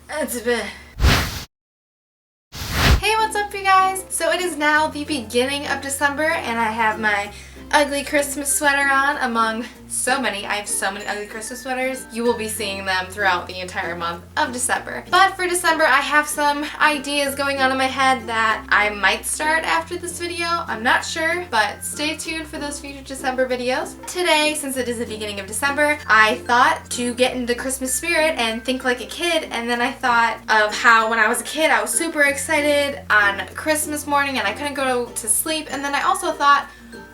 It's a bit. Hey, what's up, you guys? So it is now the beginning of December, and I have my ugly Christmas sweater on among so many. I have so many ugly Christmas sweaters. You will be seeing them throughout the entire month of December. But for December, I have some ideas going on in my head that I might start after this video. I'm not sure, but stay tuned for those future December videos. Today, since it is the beginning of December, I thought to get into the Christmas spirit and think like a kid, and then I thought of how when I was a kid, I was super excited on Christmas morning and I couldn't go to sleep, and then I also thought,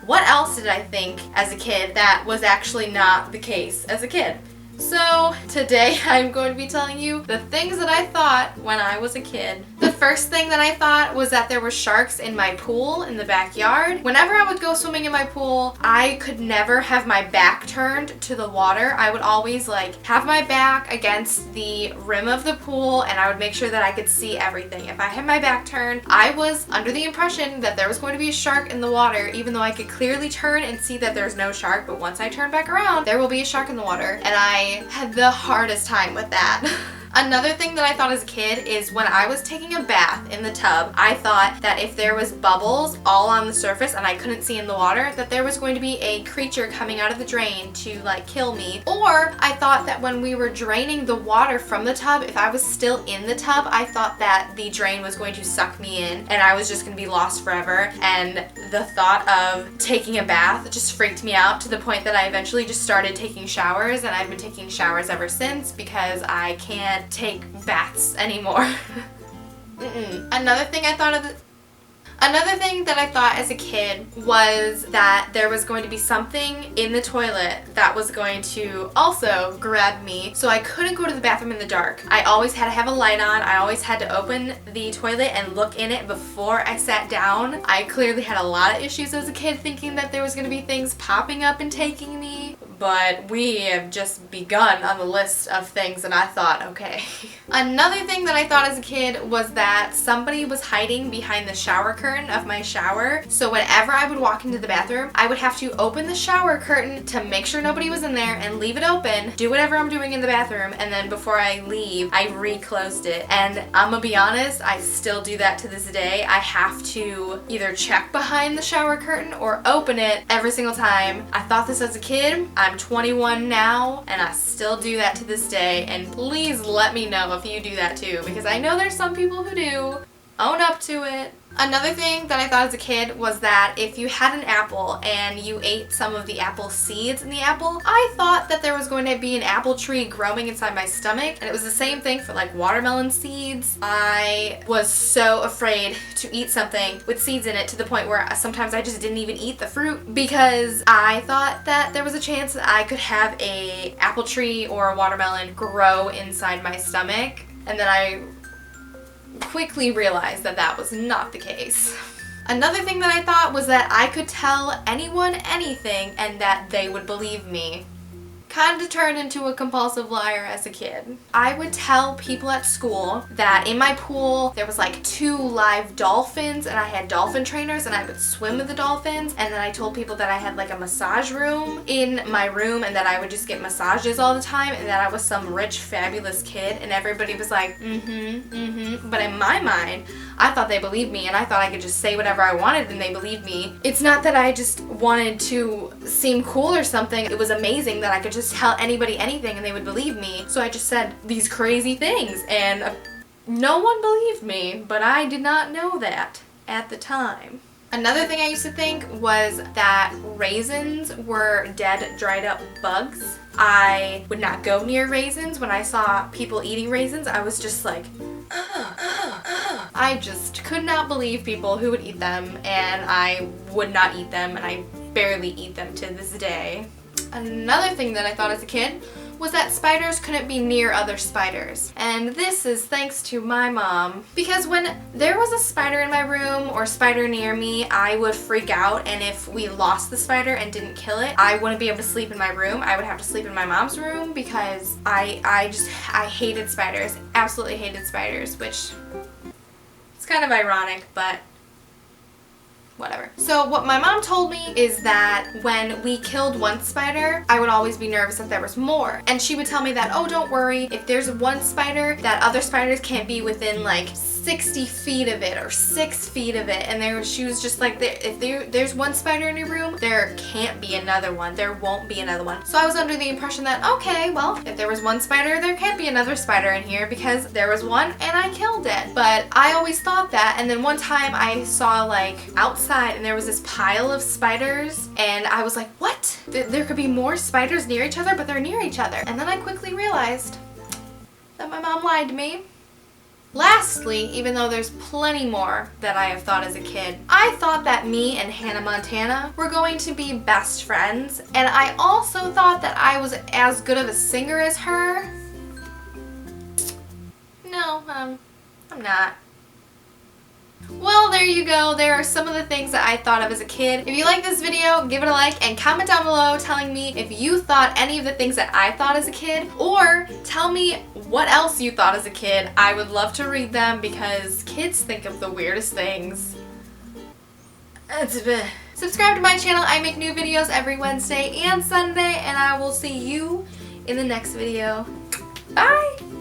what else did I think as a kid that was actually not the case as a kid? So today I'm going to be telling you the things that I thought when I was a kid. The first thing that I thought was that there were sharks in my pool in the backyard. Whenever I would go swimming in my pool, I could never have my back turned to the water. I would always have my back against the rim of the pool, and I would make sure that I could see everything. If I had my back turned, I was under the impression that there was going to be a shark in the water, even though I could clearly turn and see that there's no shark. But once I turn back around, there will be a shark in the water, and I had the hardest time with that. Another thing that I thought as a kid is when I was taking a bath in the tub, I thought that if there was bubbles all on the surface and I couldn't see in the water, that there was going to be a creature coming out of the drain to kill me. Or I thought that when we were draining the water from the tub, if I was still in the tub, I thought that the drain was going to suck me in and I was just going to be lost forever. And the thought of taking a bath just freaked me out to the point that I eventually just started taking showers, and I've been taking showers ever since because I can't take baths anymore. Another thing that I thought as a kid was that there was going to be something in the toilet that was going to also grab me, so I couldn't go to the bathroom in the dark. I always had to have a light on. I always had to open the toilet and look in it before I sat down. I clearly had a lot of issues as a kid thinking that there was going to be things popping up and taking me. But we have just begun on the list of things, and I thought, okay. Another thing that I thought as a kid was that somebody was hiding behind the shower curtain of my shower. So whenever I would walk into the bathroom, I would have to open the shower curtain to make sure nobody was in there and leave it open, do whatever I'm doing in the bathroom, and then before I leave, I reclosed it. And I'm gonna be honest, I still do that to this day. I have to either check behind the shower curtain or open it every single time. I thought this as a kid. I'm 21 now, and I still do that to this day, and please let me know if you do that too, because I know there's some people who do. Own up to it. Another thing that I thought as a kid was that if you had an apple and you ate some of the apple seeds in the apple, I thought that there was going to be an apple tree growing inside my stomach, and it was the same thing for watermelon seeds. I was so afraid to eat something with seeds in it to the point where sometimes I just didn't even eat the fruit because I thought that there was a chance that I could have a apple tree or a watermelon grow inside my stomach, and then I quickly realized that that was not the case. Another thing that I thought was that I could tell anyone anything and that they would believe me. Kind of turned into a compulsive liar as a kid. I would tell people at school that in my pool there was 2 live dolphins, and I had dolphin trainers and I would swim with the dolphins, and then I told people that I had a massage room in my room and that I would just get massages all the time and that I was some rich fabulous kid, and everybody was like, but in my mind I thought they believed me, and I thought I could just say whatever I wanted and they believed me. It's not that I just wanted to seem cool or something. It was amazing that I could just tell anybody anything and they would believe me. So I just said these crazy things, and no one believed me, but I did not know that at the time. Another thing I used to think was that raisins were dead, dried up bugs. I would not go near raisins. When I saw people eating raisins, I was just like, I just could not believe people who would eat them, and I would not eat them, and I barely eat them to this day. Another thing that I thought as a kid was that spiders couldn't be near other spiders. And this is thanks to my mom, because when there was a spider in my room or spider near me, I would freak out, and if we lost the spider and didn't kill it, I wouldn't be able to sleep in my room. I would have to sleep in my mom's room because I hated spiders, absolutely hated spiders, which is kind of ironic, but whatever. So what my mom told me is that when we killed one spider, I would always be nervous that there was more. And she would tell me that, oh, don't worry, if there's one spider, that other spiders can't be within like 60 feet of it or 6 feet of it. And she was just like, if there's one spider in your room, there can't be another one. There won't be another one. So I was under the impression that, okay, well, if there was one spider, there can't be another spider in here because there was one and I killed it. But I always thought that. And then one time I saw like outside and there was this pile of spiders and I was like, what? There could be more spiders near each other, but they're near each other. And then I quickly realized that my mom lied to me. Lastly, even though there's plenty more that I have thought as a kid, I thought that me and Hannah Montana were going to be best friends, and I also thought that I was as good of a singer as her. No, I'm not. Well, there you go. There are some of the things that I thought of as a kid. If you like this video, give it a like and comment down below telling me if you thought any of the things that I thought as a kid, or tell me what else you thought as a kid. I would love to read them because kids think of the weirdest things. Subscribe to my channel. I make new videos every Wednesday and Sunday, and I will see you in the next video. Bye!